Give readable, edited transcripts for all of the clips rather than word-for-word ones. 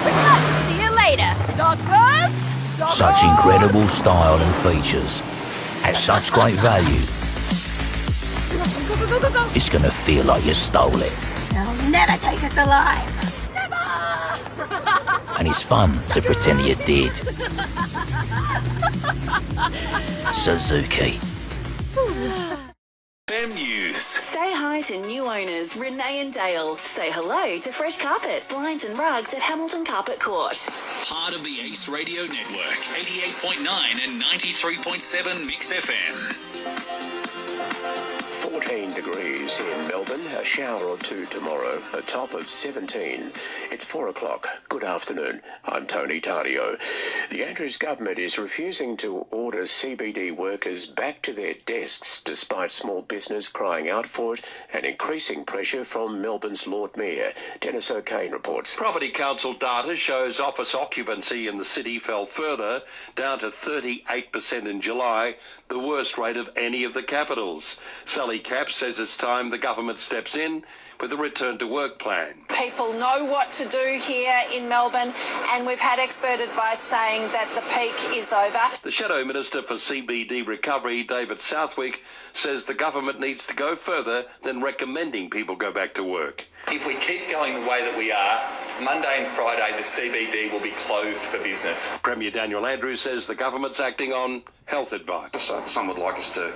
Quick clap. See you later, suckers. Such incredible style and features at such great value. Go. It's gonna feel like you stole it. They'll never take us alive. Never. And it's fun to pretend you did. Suzuki. FM News. Say hi to new owners Renee and Dale. Say hello to Fresh Carpet, Blinds and Rugs at Hamilton Carpet Court. Part of the Ace Radio Network, 88.9 and 93.7 Mix FM. 14 degrees in Melbourne, a shower or two tomorrow, a top of 17. It's 4 o'clock. Good afternoon. I'm Tony Tardio. The Andrews government is refusing to order CBD workers back to their desks despite small business crying out for it and increasing pressure from Melbourne's Lord Mayor. Dennis O'Kane reports. Property Council data shows office occupancy in the city fell further, down to 38% in July, the worst rate of any of the capitals. Sally Capp says it's time the government steps in with a return to work plan. People know what to do here in Melbourne, and we've had expert advice saying that the peak is over. The Shadow Minister for CBD Recovery, David Southwick, says the government needs to go further than recommending people go back to work. If we keep going the way that we are, Monday and Friday the CBD will be closed for business. Premier Daniel Andrews says the government's acting on health advice. So some would like us to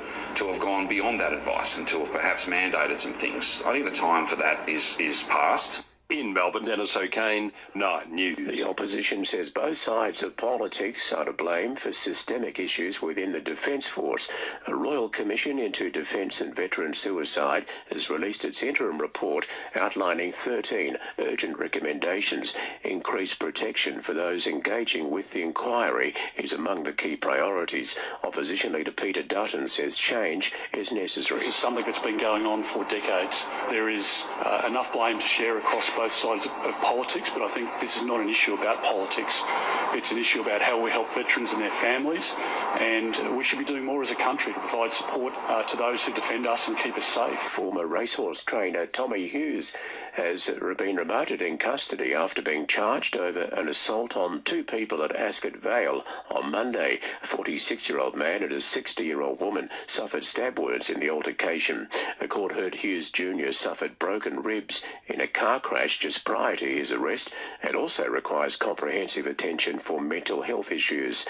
have gone beyond that advice and to have perhaps mandated some things. I think the time for that is past. In Melbourne, Dennis O'Kane, 9 News. The opposition says both sides of politics are to blame for systemic issues within the Defence Force. A Royal Commission into Defence and Veteran Suicide has released its interim report outlining 13 urgent recommendations. Increased protection for those engaging with the inquiry is among the key priorities. Opposition leader Peter Dutton says change is necessary. This is something that's been going on for decades. There is enough blame to share across both sides of politics, but I think this is not an issue about politics. It's an issue about how we help veterans and their families, and we should be doing more as a country to provide support to those who defend us and keep us safe. Former racehorse trainer Tommy Hughes has been remoted in custody after being charged over an assault on two people at Ascot Vale on Monday. A 46-year-old man and a 60-year-old woman suffered stab wounds in the altercation. The court heard Hughes Jr. suffered broken ribs in a car crash just prior to his arrest and also requires comprehensive attention for mental health issues.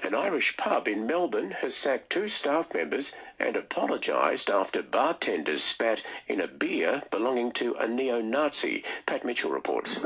An Irish pub in Melbourne has sacked 2 staff members and apologised after bartenders spat in a beer belonging to a neo-Nazi. Pat Mitchell reports.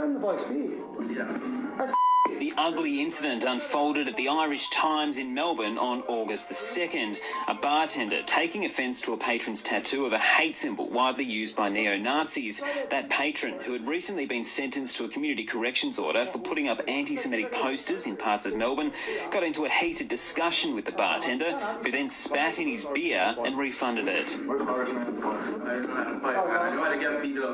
The ugly incident unfolded at the Irish Times in Melbourne on August the 2nd. A bartender taking offence to a patron's tattoo of a hate symbol widely used by neo-Nazis. That patron, who had recently been sentenced to a community corrections order for putting up anti-Semitic posters in parts of Melbourne, got into a heated discussion with the bartender, who then spat in his beer and refunded it.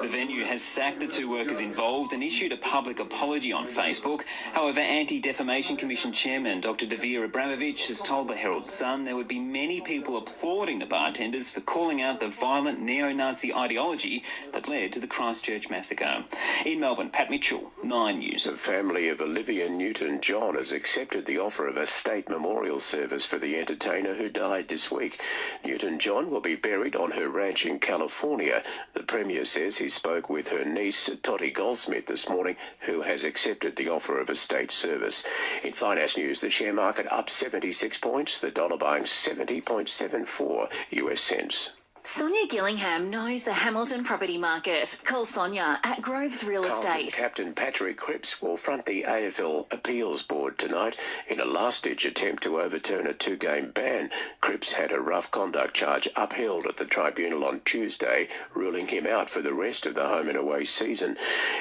The venue has sacked the 2 workers involved and issued a public apology on Facebook. However, Anti-Defamation Commission Chairman Dr. Davir Abramovich has told the Herald Sun there would be many people applauding the bartenders for calling out the violent neo-Nazi ideology that led to the Christchurch massacre. In Melbourne, Pat Mitchell, 9 News. The family of Olivia Newton-John has accepted the offer of a state memorial service for the entertainer who died this week. Newton-John will be buried on her ranch in California. The Premier says he spoke with her niece, Tottie Goldsmith, this morning, who has accepted the offer of a state service. In finance news, the share market up 76 points, the dollar buying 70.74 US cents. Sonia Gillingham knows the Hamilton property market. Call Sonia at Groves Real Carlton Estate. captain Patrick Cripps will front the AFL Appeals Board tonight in a last-ditch attempt to overturn a 2-game ban. Cripps had a rough conduct charge upheld at the tribunal on Tuesday, ruling him out for the rest of the home and away season.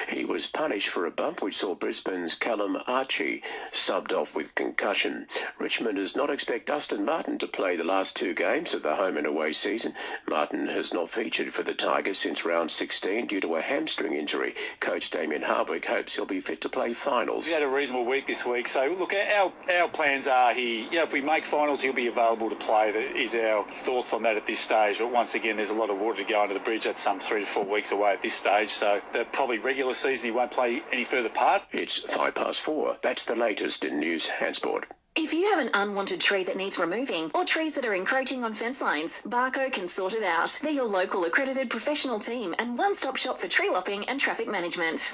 He was punished for a bump which saw Brisbane's Callum Archie subbed off with concussion. Richmond does not expect Dustin Martin to play the last 2 games of the home and away season. Martin has not featured for the Tigers since round 16 due to a hamstring injury. Coach Damien Hardwick hopes he'll be fit to play finals. We had a reasonable week this week, so look, our plans are if we make finals, he'll be available to play. That is our thoughts on that at this stage. But once again, there's a lot of water to go under the bridge. That's some 3 to 4 weeks away at this stage, so that probably regular season he won't play any further part. It's 4:05. That's the latest in news and sport. If you have an unwanted tree that needs removing or trees that are encroaching on fence lines, Barco can sort it out. They're your local accredited professional team and one-stop shop for tree lopping and traffic management.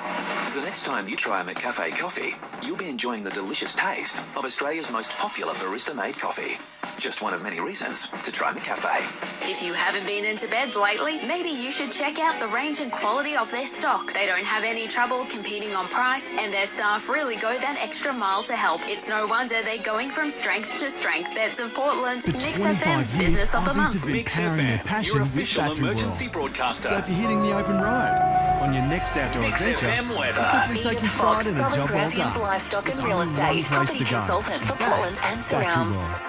The next time you try a McCafe coffee, you'll be enjoying the delicious taste of Australia's most popular barista-made coffee. Just one of many reasons to try McCafe. If you haven't been into beds lately, maybe you should check out the range and quality of their stock. They don't have any trouble competing on price, and their staff really go that extra mile to help. It's no wonder they're going from strength to strength. Beds of Portland, MixxFM's Business of the Month. MixxFM, your official emergency broadcaster. So if you're hitting the open road on your next outdoor adventure, MixxFM weather. simply take your pride in a Southern job well Grampians done. Livestock and There's Real only Estate, one place property to go. consultant for That's Portland and Factory surrounds. World.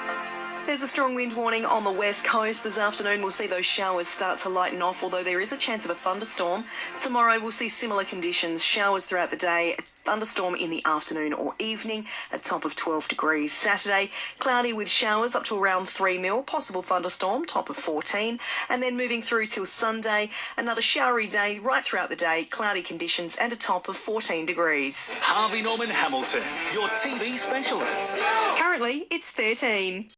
There's a strong wind warning on the west coast. This afternoon we'll see those showers start to lighten off, although there is a chance of a thunderstorm. Tomorrow we'll see similar conditions, showers throughout the day, thunderstorm in the afternoon or evening, a top of 12 degrees. Saturday, cloudy with showers up to around 3 mil, possible thunderstorm, top of 14. And then moving through till Sunday, another showery day right throughout the day, cloudy conditions and a top of 14 degrees. Harvey Norman Hamilton, your TV specialist. Currently, it's 13.